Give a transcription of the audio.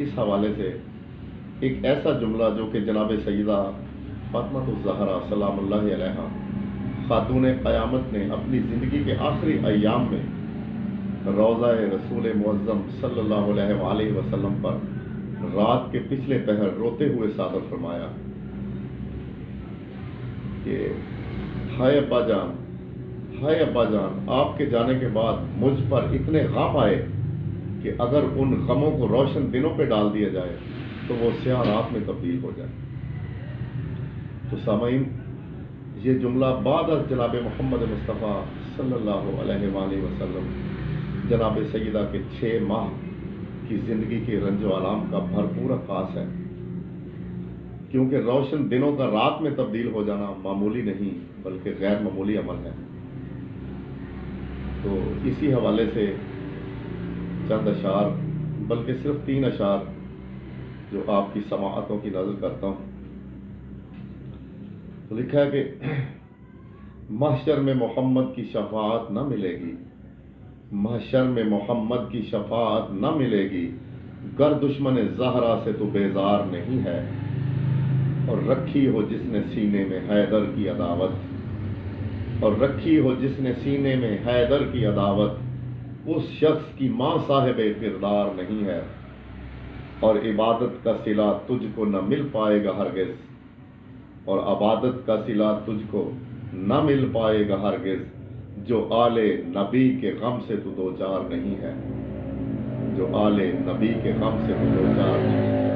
اس حوالے سے ایک ایسا جملہ جو کہ جناب سیدہ فاطمہ الزہرا سلام اللہ علیہا خاتون قیامت نے اپنی زندگی کے آخری ایام میں روضہ رسول معظم صلی اللہ علیہ وآلہ وسلم پر رات کے پچھلے پہر روتے ہوئے صادر فرمایا کہ ہائے ابا جان، ہائے ابا جان، آپ کے جانے کے بعد مجھ پر اتنے غم آئے کہ اگر ان غموں کو روشن دنوں پہ ڈال دیا جائے تو وہ سیاہ رات میں تبدیل ہو جائے۔ تو سامعین، یہ جملہ بعد از جناب محمد مصطفیٰ صلی اللہ علیہ وآلہ وسلم جناب سیدہ کے 6 ماہ کی زندگی کے رنج و آلام کا بھرپور عکاس ہے، کیونکہ روشن دنوں کا رات میں تبدیل ہو جانا معمولی نہیں بلکہ غیر معمولی عمل ہے۔ تو اسی حوالے سے چند اشعار، بلکہ صرف 3 اشعار جو آپ کی سماعتوں کی نظر کرتا ہوں۔ تو لکھا ہے کہ محشر میں محمد کی شفاعت نہ ملے گی، محشر میں محمد کی شفاعت نہ ملے گی، گر دشمن زہرا سے تو بیزار نہیں ہے، اور رکھی ہو جس نے سینے میں حیدر کی عداوت، اور رکھی ہو جس نے سینے میں حیدر کی عداوت، اس شخص کی ماں صاحب کردار نہیں ہے، اور عبادت کا صلہ تجھ کو نہ مل پائے گا ہرگز، اور عبادت کا صلہ تجھ کو نہ مل پائے گا ہرگز، جو آل نبی کے غم سے تو دوچار نہیں ہے، جو آل نبی کے غم سے تو دوچار نہیں ہے۔